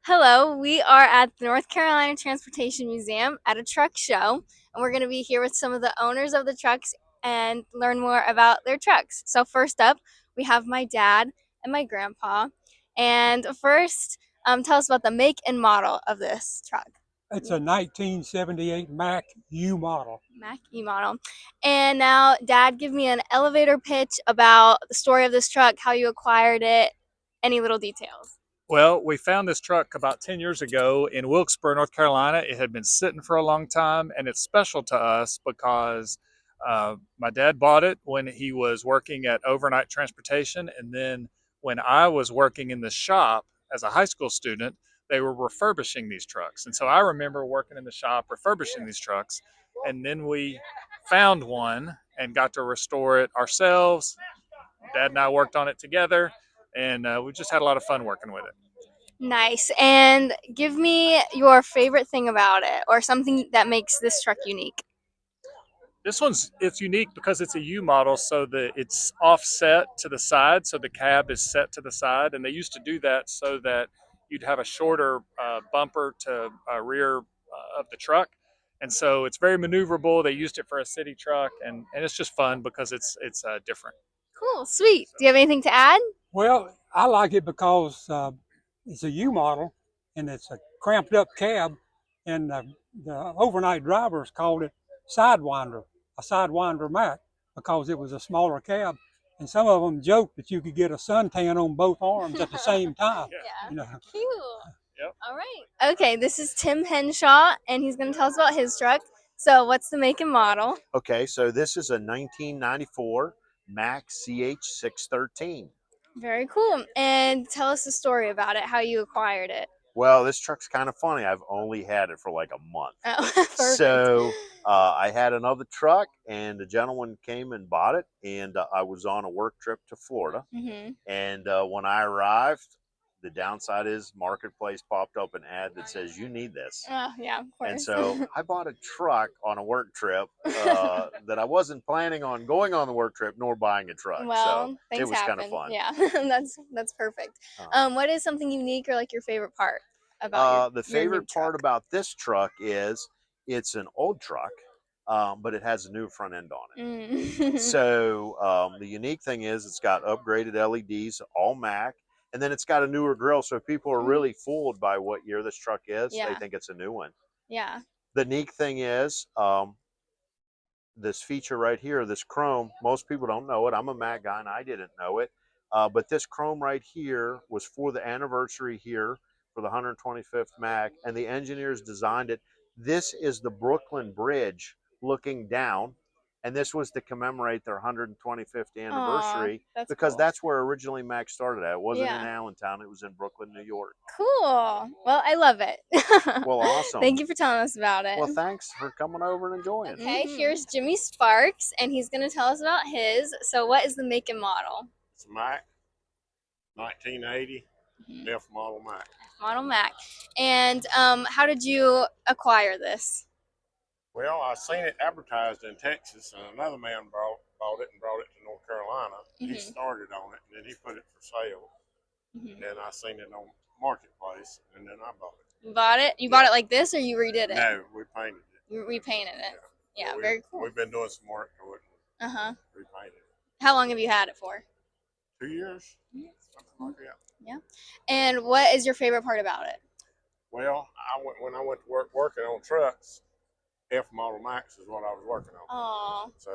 Hello, we are at the North Carolina Transportation Museum at a truck show, and we're going to be here with some of the owners of the trucks and learn more about their trucks. So first up, we have my dad and my grandpa. And first, tell us about the make and model of this truck. It's a 1978 Mack U Model. Mack U Model. And now, Dad, give me an elevator pitch about the story of this truck, how you acquired it, any little details. Well, we found this truck about 10 years ago in Wilkesboro, North Carolina. It had been sitting for a long time, and it's special to us because my dad bought it when he was working at overnight transportation. And then when I was working in the shop as a high school student, they were refurbishing these trucks. And so I remember working in the shop refurbishing these trucks. And then we found one and got to restore it ourselves. Dad and I worked on it together, and we just had a lot of fun working with it. Nice. And give me your favorite thing about it or something that makes this truck unique. It's unique because it's a U model, so that it's offset to the side, so the cab is set to the side, and they used to do that so that you'd have a shorter bumper to rear of the truck, and so it's very maneuverable. They used it for a city truck, and it's just fun because it's different. Cool, sweet. Do you have anything to add? Well, I like it because it's a U Model and it's a cramped up cab, and the overnight drivers called it Sidewinder, a Sidewinder Mack, because it was a smaller cab. And some of them joked that you could get a suntan on both arms at the same time. Yeah. You know. Cute. Yep. All right. Okay, this is Tim Henshaw, and he's going to tell us about his truck. So, what's the make and model? Okay, so this is a 1994 Mack CH613. Very cool. And tell us the story about it, how you acquired it. Well, this truck's kind of funny. I've only had it for like a month. Oh, perfect. So I had another truck, and a gentleman came and bought it, and I was on a work trip to Florida. Mm-hmm. And when I arrived, the downside is Marketplace popped up an ad that says you need this. Oh, yeah, of course. And so I bought a truck on a work trip that I wasn't planning on going on the work trip nor buying a truck. Well, so things it was kind happen. of fun. Yeah, that's perfect. What is something unique or like your favorite part about the your new favorite part truck? about this truck is it's an old truck, but it has a new front end on it. Mm. So the unique thing is it's got upgraded LEDs, all Mack. And then it's got a newer grill, so people are really fooled by what year this truck is. Yeah. They think it's a new one. Yeah. The neat thing is this feature right here, this chrome, most people don't know it. I'm a Mack guy, and I didn't know it. But this chrome right here was for the anniversary here for the 125th Mack, and the engineers designed it. This is the Brooklyn Bridge looking down. And this was to commemorate their 125th anniversary. Aw, that's because cool. that's where originally Mack started at. It wasn't Yeah. in Allentown, it was in Brooklyn, New York. Cool. Well, I love it. Well, awesome. Thank you for telling us about it. Well, thanks for coming over and enjoying. Okay, here's Jimmy Sparks, and he's going to tell us about his. So, what is the make and model? It's a Mack, 1980 F Model Mack. Model Mack. And how did you acquire this? Well, I seen it advertised in Texas, and another man bought it and brought it to North Carolina. He started on it, and then he put it for sale. And I seen it on Marketplace, and then I bought it. You bought it? You bought it like this, or you redid it? No, we painted it. You repainted it. Yeah, So very cool. We've been doing some work to it. Repainted it. How long have you had it for? 2 years, something like that. Yeah. And what is your favorite part about it? Well, when I went to work working on trucks, F Model Max is what I was working on. Oh. So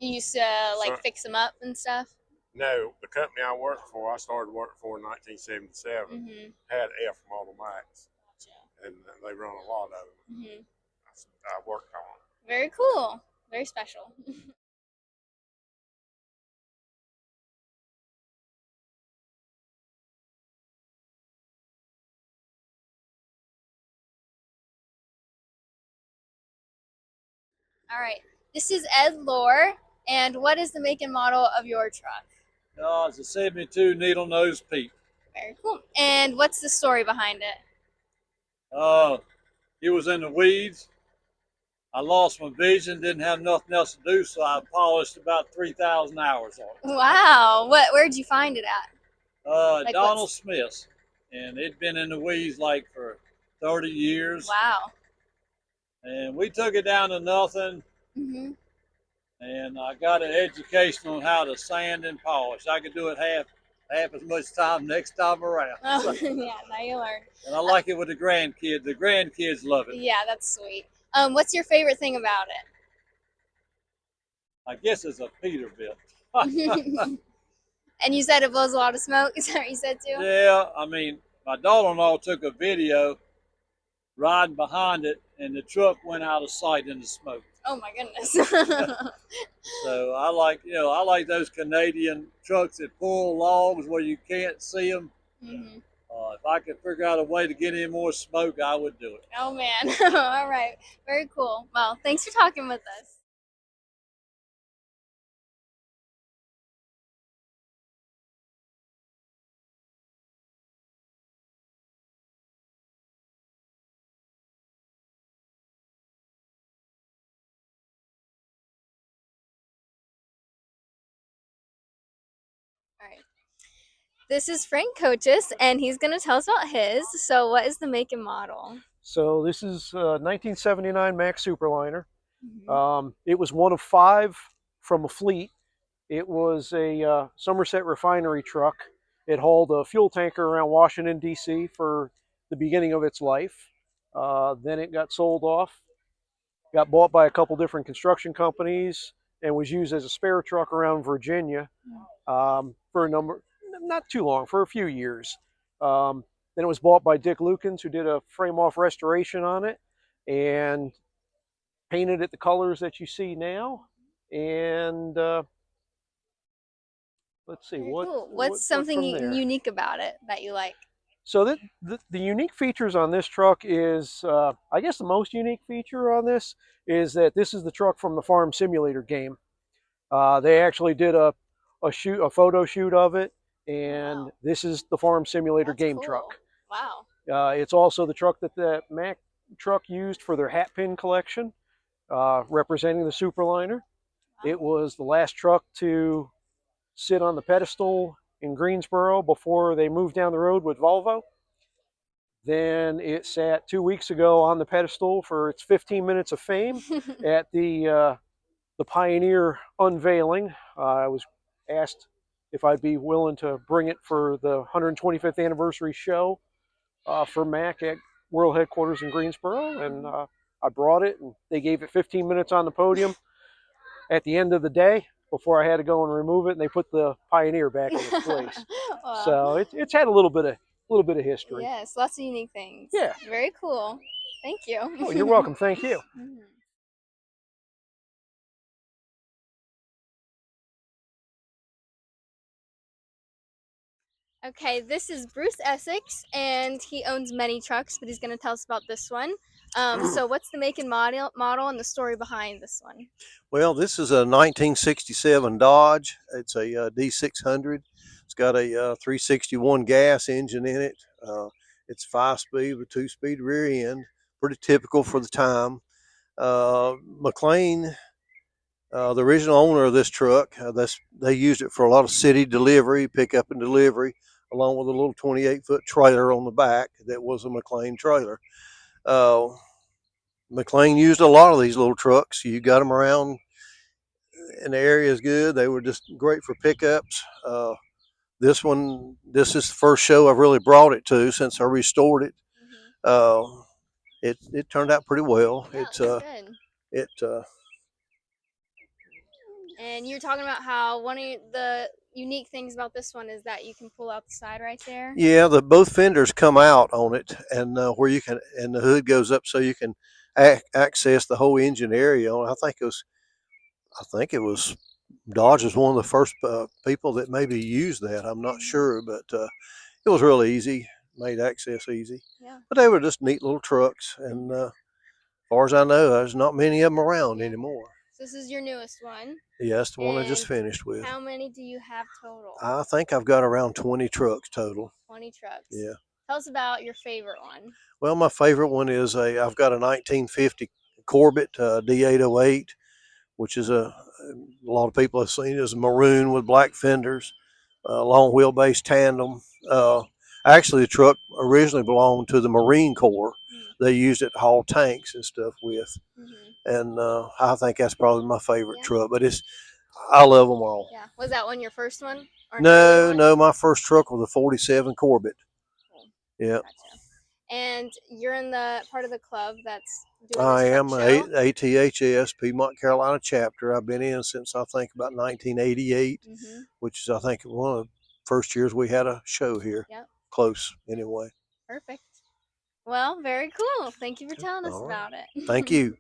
You used to like fix them up and stuff? no, the company I worked for, I started working for in 1977, had F Model Max, and they run a lot of them. I worked on it. Very cool. Very special. All right. This is Ed Lohr, and what is the make and model of your truck? It's a 72 needle nose Pete. Very cool. And what's the story behind it? He was in the weeds. I lost my vision, didn't have nothing else to do, so I polished about 3,000 hours on it. Wow. Where'd you find it at? Donald Smith's and it'd been in the weeds like for 30 years. Wow. And we took it down to nothing. Mm-hmm. And I got an education on how to sand and polish. I could do it half as much time next time around. Oh, yeah, now you learn. And I like it with the grandkids. The grandkids love it. Yeah, that's sweet. What's your favorite thing about I guess it's a Peterbilt. it? And you said it blows a lot of smoke. Is that what you said too? Yeah, I mean, my daughter-in-law took a video riding behind it, and the truck went out of sight in the smoke. Oh my goodness. So I like those Canadian trucks that pull logs where you can't see them. Mm-hmm. If I could figure out a way to get any more smoke, I would do it. Oh man. All right. Very cool. Well, thanks for talking with us. All right. This is Frank Coaches, and he's going to tell us about his. So, what is the make and model? So this is 1979 Mack Superliner. Mm-hmm. It was one of 5 from a fleet. It was a Somerset refinery truck. It hauled a fuel tanker around Washington, D.C. for the beginning of its life. Then it got sold off, got bought by a couple different construction companies, and was used as a spare truck around Virginia for a number, not too long, for a few years. Then it was bought by Dick Lukens, who did a frame-off restoration on it and painted it the colors that you see now. And let's see, Very what, cool. what What's something unique unique about it that you like? So the unique features on this truck is, I guess the most unique feature on this is that this is the truck from the Farm Simulator game. They actually did a photo shoot of it, and Wow. this is the Farm Simulator That's game cool. truck. Wow. It's also the truck that the Mack truck used for their hat pin collection, representing the Superliner. Wow. It was the last truck to sit on the pedestal in Greensboro before they moved down the road with Volvo. Then it sat 2 weeks ago on the pedestal for its 15 minutes of fame at the Pioneer unveiling. I was asked if I'd be willing to bring it for the 125th anniversary show for Mack at World Headquarters in Greensboro, and I brought it, and they gave it 15 minutes on the podium at the end of the day before I had to go and remove it, and they put the Pioneer back in its place. Wow. So it's had a little bit of history. Yes, lots of unique things. Yeah. Very cool. Thank you. Oh, you're welcome. Thank you. Mhm. Okay, this is Bruce Essex, and he owns many trucks, but he's going to tell us about this one. So, what's the make and model, and the story behind this one? Well, this is a 1967 Dodge. It's a D600. It's got a 361 gas engine in it. It's 5-speed with 2-speed rear end. Pretty typical for the time. McLean, the original owner of this truck, they used it for a lot of city delivery, pickup and delivery, along with a little 28-foot trailer on the back that was a McLean trailer. McLean used a lot of these little trucks. You got them around, and the area is good. They were just great for pickups. This is the first show I've really brought it to since I restored it. It turned out pretty well. Yeah, It's good. And you're talking about how one of the unique things about this one is that you can pull out the side right there. Yeah, both fenders come out on it, and where you can, and the hood goes up so you can access the whole engine area. I think it was Dodge was one of the first people that maybe used that. I'm not sure, but it was really easy, made access easy. Yeah. But they were just neat little trucks, and as far as I know, there's not many of them around anymore. So this is your newest one. Yeah, that's the one I just And finished with. How many do you have total? I think I've got around 20 trucks total. 20 trucks. Yeah. Tell us about your favorite one. Well, my favorite one is I've got a 1950 Corvette D808, which is a lot of people have seen it as maroon with black fenders, long wheelbase tandem. Actually, the truck originally belonged to the Marine Corps. They used it to haul tanks and stuff with. And I think that's probably my favorite truck. But I love them all. Yeah. Was that one your first one? Or an No, early one? no, my first truck was a '47 Corvette. Cool. Yeah. Gotcha. And you're in the part of the club that's doing I this truck am show? ATHS Piedmont Carolina chapter. I've been in since I think about 1988, which is I think one of the first years we had a show here. Yep. Close anyway. Perfect. Well, very cool. Thank you for telling us All right. about it. Thank you.